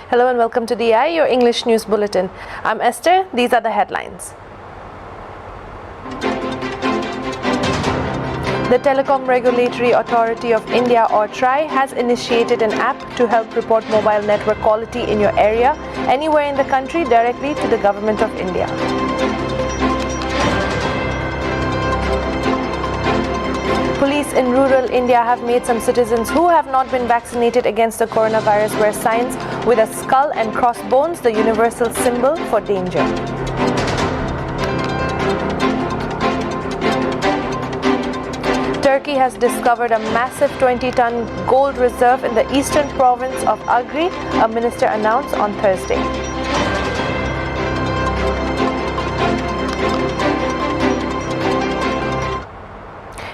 Hello and welcome to TRAI, your English news bulletin. I'm Esther. These are the headlines. The Telecom Regulatory Authority of India, or TRAI, has initiated an app to help report mobile network quality in your area, anywhere in the country, directly to the Government of India. Police in rural India have made some citizens who have not been vaccinated against the coronavirus wear signs with a skull and crossbones, the universal symbol for danger. Turkey has discovered a massive 20-ton gold reserve in the eastern province of Agri, a minister announced on Thursday.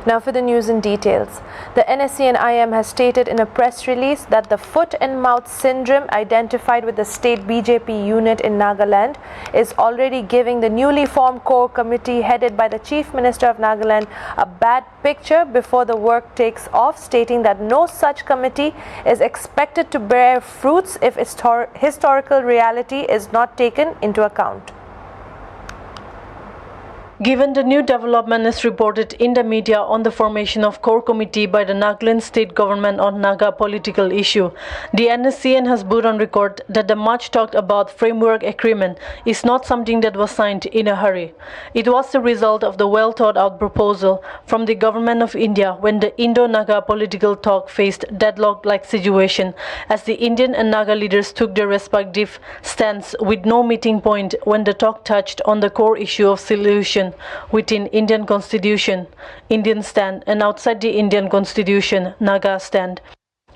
Now for the news in details. The NSCN-IM has stated in a press release that the foot and mouth syndrome identified with the state BJP unit in Nagaland is already giving the newly formed core committee headed by the Chief Minister of Nagaland a bad picture before the work takes off, stating that no such committee is expected to bear fruits if historical reality is not taken into account. Given the new development is reported in the media on the formation of core committee by the Nagaland state government on Naga political issue, the NSCN has put on record that the much talked about framework agreement is not something that was signed in a hurry. It was the result of the well thought out proposal from the government of India when the Indo-Naga political talk faced deadlock-like situation as the Indian and Naga leaders took their respective stands with no meeting point when the talk touched on the core issue of solution within Indian Constitution, Indian stand, and outside the Indian Constitution, Naga stand.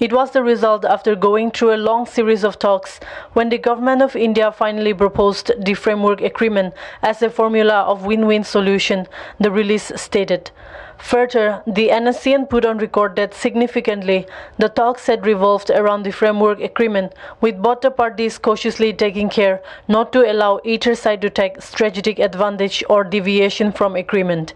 It was the result after going through a long series of talks when the government of India finally proposed the framework agreement as a formula of win-win solution, the release stated. Further, the NSCN put on record that significantly, the talks had revolved around the framework agreement, with both the parties cautiously taking care not to allow either side to take strategic advantage or deviation from agreement.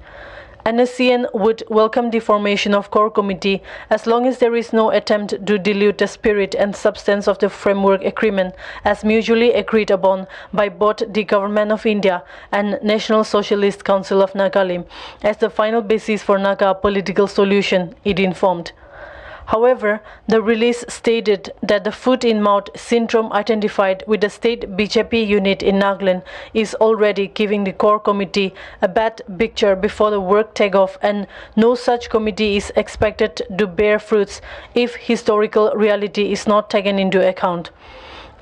NSCN would welcome the formation of core committee as long as there is no attempt to dilute the spirit and substance of the framework agreement as mutually agreed upon by both the Government of India and National Socialist Council of Nagaland as the final basis for Naga political solution, it informed. However, the release stated that the foot-in-mouth syndrome identified with the state BJP unit in Nagaland is already giving the core committee a bad picture before the work take off, and no such committee is expected to bear fruits if historical reality is not taken into account.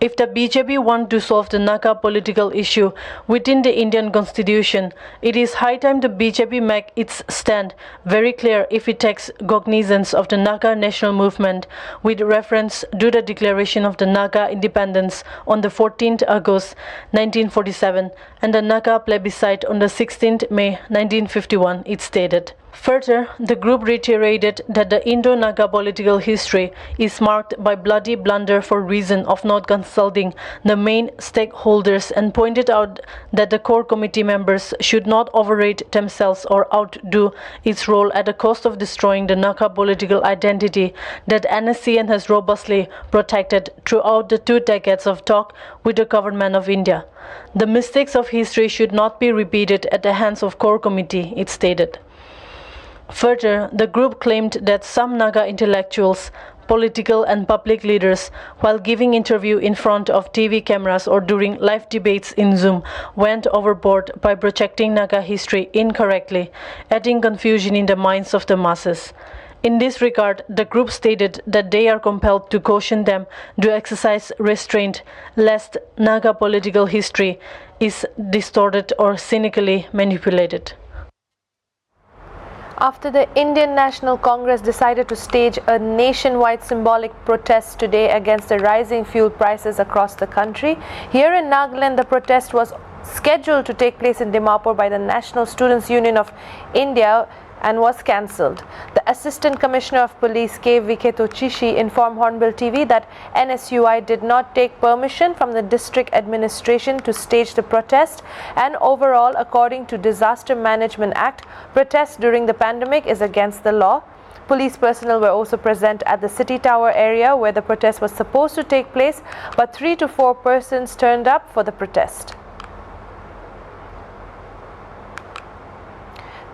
If the BJP want to solve the Naga political issue within the Indian Constitution, it is high time the BJP make its stand very clear if it takes cognizance of the Naga national movement with reference to the declaration of the Naga independence on the 14th August 1947 and the Naga plebiscite on the 16th May 1951, it stated. Further, the group reiterated that the Indo-Naga political history is marked by bloody blunder for reason of not consulting the main stakeholders and pointed out that the core committee members should not overrate themselves or outdo its role at the cost of destroying the Naga political identity that NSCN has robustly protected throughout the 2 decades of talk with the government of India. The mistakes of history should not be repeated at the hands of core committee, it stated. Further, the group claimed that some Naga intellectuals, political and public leaders, while giving interview in front of TV cameras or during live debates in Zoom, went overboard by projecting Naga history incorrectly, adding confusion in the minds of the masses. In this regard, the group stated that they are compelled to caution them to exercise restraint lest Naga political history is distorted or cynically manipulated. After the Indian National Congress decided to stage a nationwide symbolic protest today against the rising fuel prices across the country, here in Nagaland the protest was scheduled to take place in Dimapur by the National Students Union of India and was cancelled. The Assistant Commissioner of Police K. Viketo Chishi informed Hornbilltv that NSUI did not take permission from the district administration to stage the protest, and overall, according to Disaster Management Act, protest during the pandemic is against the law. Police personnel were also present at the City Tower area where the protest was supposed to take place, but 3 to 4 persons turned up for the protest.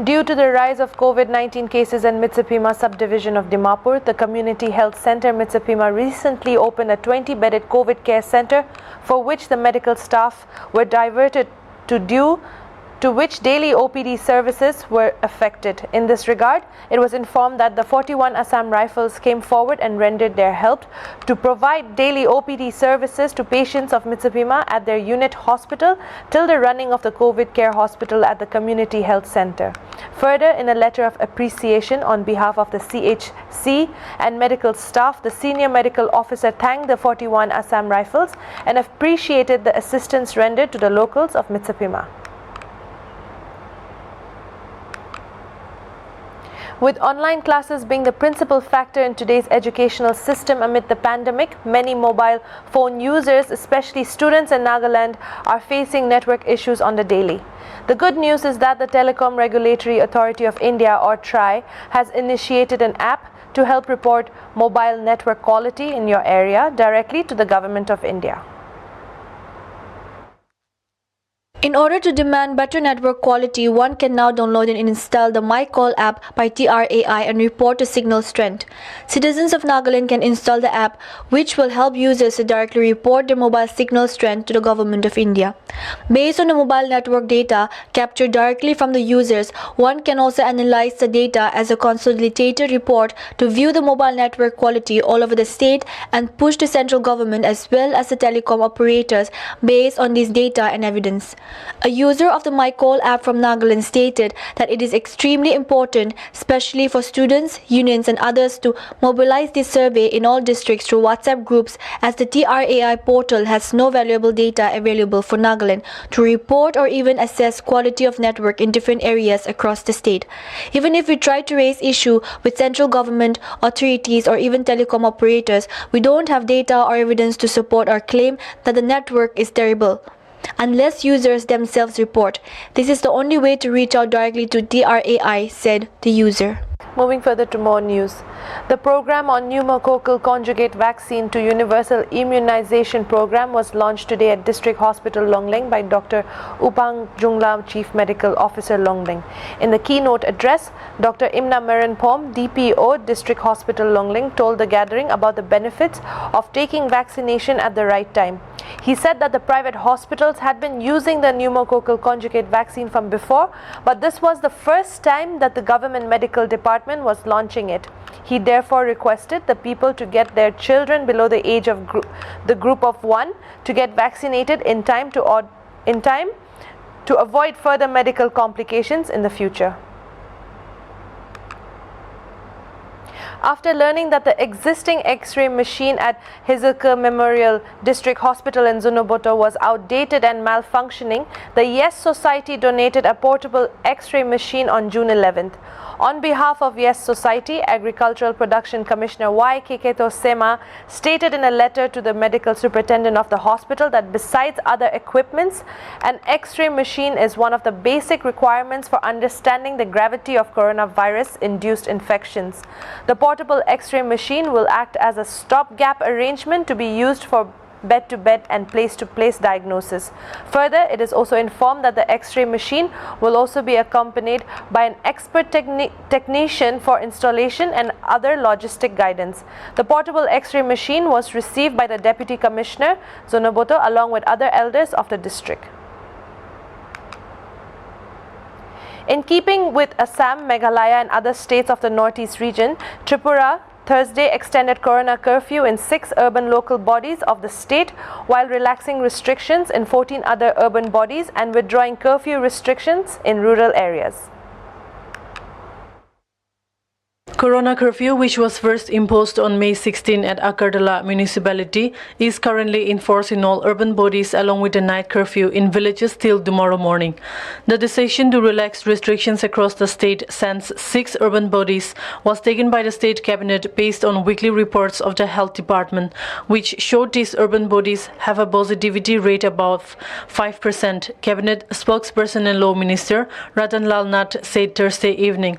Due to the rise of COVID-19 cases in Mitsapima subdivision of Dimapur, the Community Health Center Mitsapima recently opened a 20-bedded COVID care center for which the medical staff were diverted to which daily OPD services were affected. In this regard, it was informed that the 41 Assam Rifles came forward and rendered their help to provide daily OPD services to patients of Mitsapima at their unit hospital till the running of the COVID care hospital at the Community Health Center. Further, in a letter of appreciation on behalf of the CHC and medical staff, the senior medical officer thanked the 41 Assam Rifles and appreciated the assistance rendered to the locals of Mitsapima. With online classes being the principal factor in today's educational system amid the pandemic, many mobile phone users, especially students in Nagaland, are facing network issues on the daily. The good news is that the Telecom Regulatory Authority of India, or TRAI, has initiated an app to help report mobile network quality in your area directly to the Government of India. In order to demand better network quality, one can now download and install the MyCall app by TRAI and report to signal strength. Citizens of Nagaland can install the app, which will help users to directly report their mobile signal strength to the Government of India. Based on the mobile network data captured directly from the users, one can also analyze the data as a consolidated report to view the mobile network quality all over the state and push the central government as well as the telecom operators based on this data and evidence. A user of the MyCall app from Nagaland stated that it is extremely important, especially for students, unions and others, to mobilize this survey in all districts through WhatsApp groups, as the TRAI portal has no valuable data available for Nagaland to report or even assess quality of network in different areas across the state. Even if we try to raise issue with central government, authorities or even telecom operators, we don't have data or evidence to support our claim that the network is terrible. Unless users themselves report, this is the only way to reach out directly to TRAI, said the user. Moving further to more news. The program on pneumococcal conjugate vaccine to Universal Immunization Program was launched today at District Hospital Longling by Dr. Upang Jungla, Chief Medical Officer Longling. In the keynote address, Dr. Imna Merenpom, DPO, District Hospital Longling, told the gathering about the benefits of taking vaccination at the right time. He said that the private hospitals had been using the pneumococcal conjugate vaccine from before, but this was the first time that the government medical department was launching it. He therefore requested the people to get their children below the age of the group of 1 to get vaccinated in time to avoid further medical complications in the future. After learning that the existing X-ray machine at Hizilka Memorial District Hospital in Zunoboto was outdated and malfunctioning, the Yes Society donated a portable X-ray machine on June 11th. On behalf of Yes Society, Agricultural Production Commissioner Y. Keketo Sema stated in a letter to the medical superintendent of the hospital that besides other equipments, an X-ray machine is one of the basic requirements for understanding the gravity of coronavirus-induced infections. The portable X-ray machine will act as a stopgap arrangement to be used for bed-to-bed and place-to-place diagnosis. Further, it is also informed that the X-ray machine will also be accompanied by an expert technician for installation and other logistic guidance. The portable X-ray machine was received by the Deputy Commissioner, Zunoboto, along with other elders of the district. In keeping with Assam, Meghalaya and other states of the northeast region, Tripura Thursday extended Corona curfew in 6 urban local bodies of the state while relaxing restrictions in 14 other urban bodies and withdrawing curfew restrictions in rural areas. Corona curfew, which was first imposed on May 16 at Akardala municipality, is currently in force in all urban bodies along with the night curfew in villages till tomorrow morning. The decision to relax restrictions across the state sans 6 urban bodies was taken by the state cabinet based on weekly reports of the health department, which showed these urban bodies have a positivity rate above 5%. Cabinet spokesperson and Law Minister Ratan Lal Nath said Thursday evening,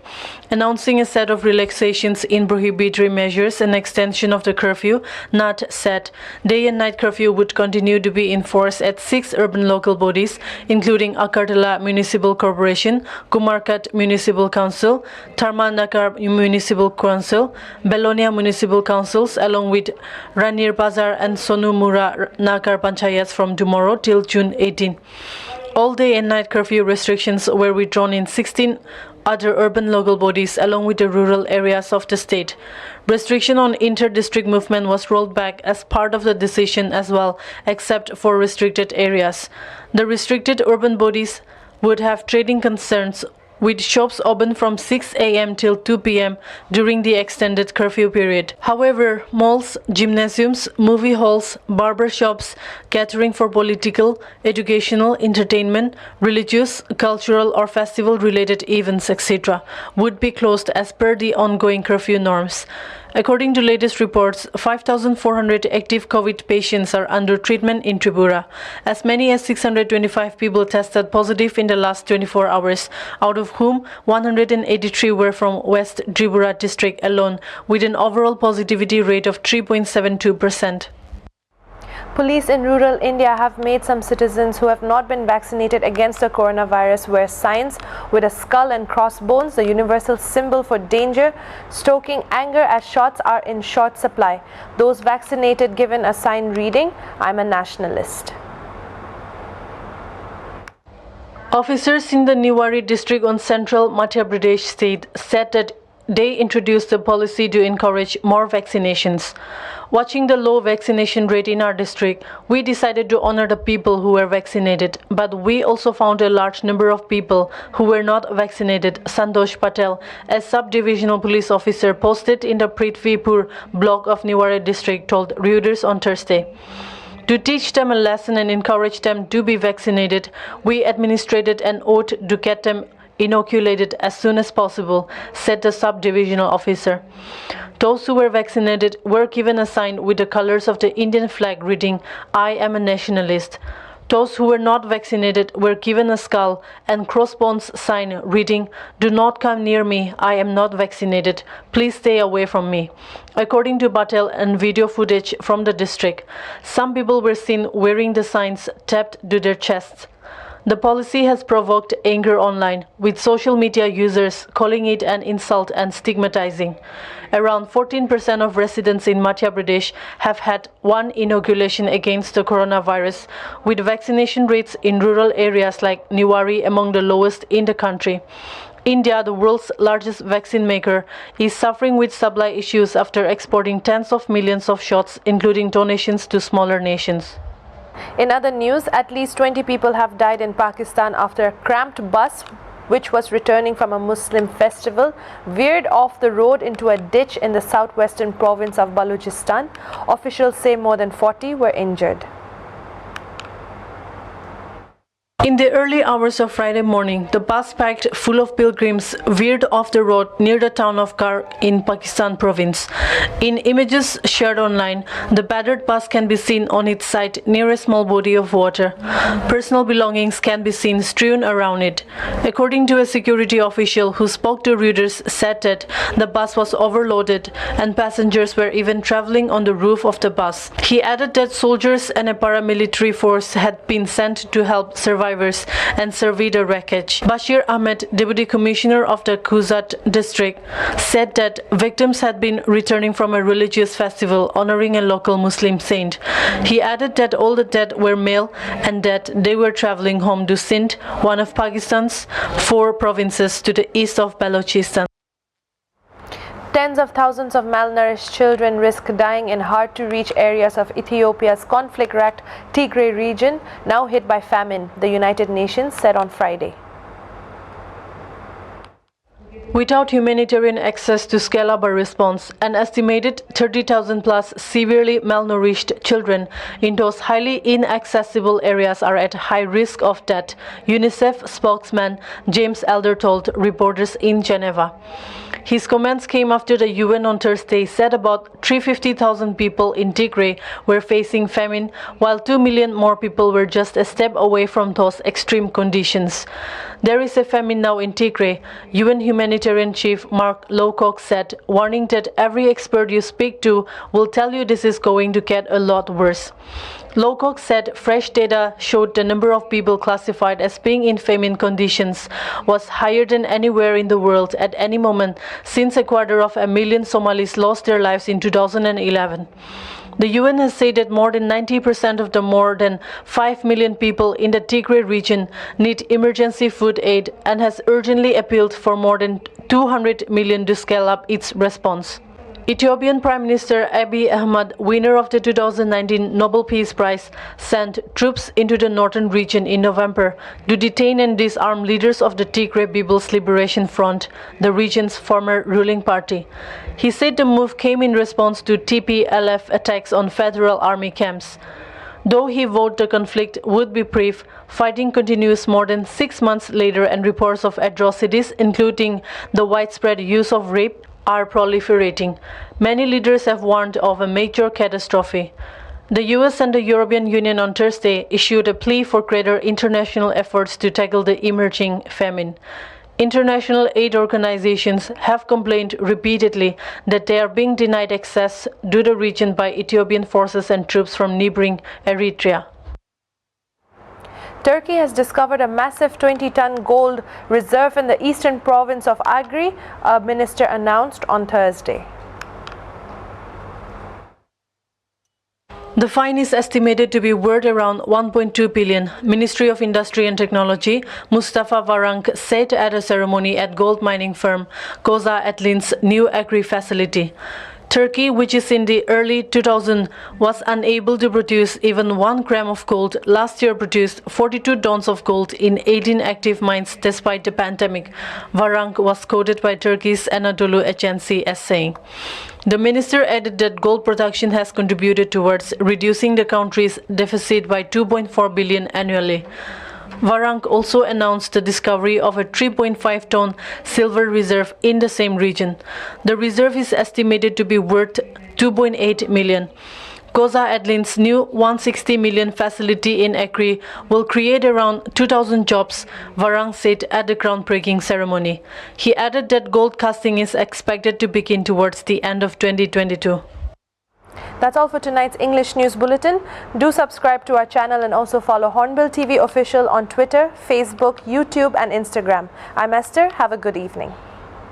announcing a set of relaxation relaxations in prohibitory measures and extension of the curfew not set. Day and night curfew would continue to be enforced at 6 urban local bodies, including Agartala Municipal Corporation, Kumarkat Municipal Council, Tharmanakar Municipal Council, Belonia Municipal Councils, along with Ranir Bazar and Sonumura Nakar Panchayats from tomorrow till June 18. All day and night curfew restrictions were withdrawn in 16 other urban local bodies along with the rural areas of the state. Restriction on inter-district movement was rolled back as part of the decision as well, except for restricted areas. The restricted urban bodies would have trading concerns, with shops open from 6 a.m. till 2 p.m. during the extended curfew period. However, malls, gymnasiums, movie halls, barber shops, catering for political, educational, entertainment, religious, cultural or festival-related events, etc. would be closed as per the ongoing curfew norms. According to latest reports, 5,400 active COVID patients are under treatment in Tripura. As many as 625 people tested positive in the last 24 hours, out of whom 183 were from West Tripura district alone, with an overall positivity rate of 3.72%. Police in rural India have made some citizens who have not been vaccinated against the coronavirus wear signs with a skull and crossbones, the universal symbol for danger, stoking anger as shots are in short supply. Those vaccinated given a sign reading, "I'm a nationalist." Officers in the Niwari district on central Madhya Pradesh state said that they introduced the policy to encourage more vaccinations. Watching the low vaccination rate in our district, we decided to honor the people who were vaccinated, but we also found a large number of people who were not vaccinated, Santosh Patel, a sub-divisional police officer posted in the Prithvipur block of Niwari district, told Reuters on Thursday. To teach them a lesson and encourage them to be vaccinated, we administered an oath to get them inoculated as soon as possible, said the sub-divisional officer. Those who were vaccinated were given a sign with the colors of the Indian flag reading, "I am a nationalist." Those who were not vaccinated were given a skull and crossbones sign reading, "Do not come near me, I am not vaccinated. Please stay away from me." According to Patel and video footage from the district, some people were seen wearing the signs taped to their chests. The policy has provoked anger online, with social media users calling it an insult and stigmatizing. Around 14% of residents in Madhya Pradesh have had one inoculation against the coronavirus, with vaccination rates in rural areas like Niwari among the lowest in the country. India, the world's largest vaccine maker, is suffering with supply issues after exporting tens of millions of shots, including donations to smaller nations. In other news, at least 20 people have died in Pakistan after a cramped bus, which was returning from a Muslim festival, veered off the road into a ditch in the southwestern province of Balochistan. Officials say more than 40 were injured. In the early hours of Friday morning, the bus packed full of pilgrims veered off the road near the town of Kark in Pakistan province. In images shared online, the battered bus can be seen on its side near a small body of water. Personal belongings can be seen strewn around it. According to a security official who spoke to Reuters, said that the bus was overloaded and passengers were even traveling on the roof of the bus. He added that soldiers and a paramilitary force had been sent to help survivors and survey the wreckage. Bashir Ahmed, Deputy Commissioner of the Kuzat district, said that victims had been returning from a religious festival honoring a local Muslim saint. He added that all the dead were male and that they were traveling home to Sindh, one of Pakistan's 4 provinces to the east of Balochistan. Tens of thousands of malnourished children risk dying in hard-to-reach areas of Ethiopia's conflict-racked Tigray region, now hit by famine, the United Nations said on Friday. Without humanitarian access to scale up a response, an estimated 30,000 plus severely malnourished children in those highly inaccessible areas are at high risk of death, UNICEF spokesman James Elder told reporters in Geneva. His comments came after the UN on Thursday said about 350,000 people in Tigray were facing famine, while 2 million more people were just a step away from those extreme conditions. There is a famine now in TRAI, UN humanitarian chief Mark Lowcock said, warning that every expert you speak to will tell you this is going to get a lot worse. Lowcock said fresh data showed the number of people classified as being in famine conditions was higher than anywhere in the world at any moment since 250,000 Somalis lost their lives in 2011. The UN has said that more than 90% of the more than 5 million people in the Tigray region need emergency food aid and has urgently appealed for more than 200 million to scale up its response. Ethiopian Prime Minister Abiy Ahmed, winner of the 2019 Nobel Peace Prize, sent troops into the northern region in November to detain and disarm leaders of the Tigray People's Liberation Front, the region's former ruling party. He said the move came in response to TPLF attacks on federal army camps. Though he vowed the conflict would be brief, fighting continues more than 6 months later and reports of atrocities, including the widespread use of rape, are proliferating. Many leaders have warned of a major catastrophe. The US and the European Union on Thursday issued a plea for greater international efforts to tackle the emerging famine. International aid organizations have complained repeatedly that they are being denied access to the region by Ethiopian forces and troops from neighboring Eritrea. Turkey has discovered a massive 20-ton gold reserve in the eastern province of Agri, a minister announced on Thursday. The find is estimated to be worth around 1.2 billion, Ministry of Industry and Technology, Mustafa Varank said at a ceremony at gold mining firm Koza Atlin's new agri facility. Turkey, which is in the early 2000s, was unable to produce even 1 gram of gold. Last year produced 42 tons of gold in 18 active mines despite the pandemic. Varank was quoted by Turkey's Anadolu agency as saying. The minister added that gold production has contributed towards reducing the country's deficit by 2.4 billion annually. Varank also announced the discovery of a 3.5-ton silver reserve in the same region. The reserve is estimated to be worth 2.8 million. Koza Adlin's new 160 million facility in Akri will create around 2,000 jobs, Varank said at the groundbreaking ceremony. He added that gold casting is expected to begin towards the end of 2022. That's all for tonight's English News Bulletin. Do subscribe to our channel and also follow Hornbill TV Official on Twitter, Facebook, YouTube and Instagram. I'm Esther. Have a good evening.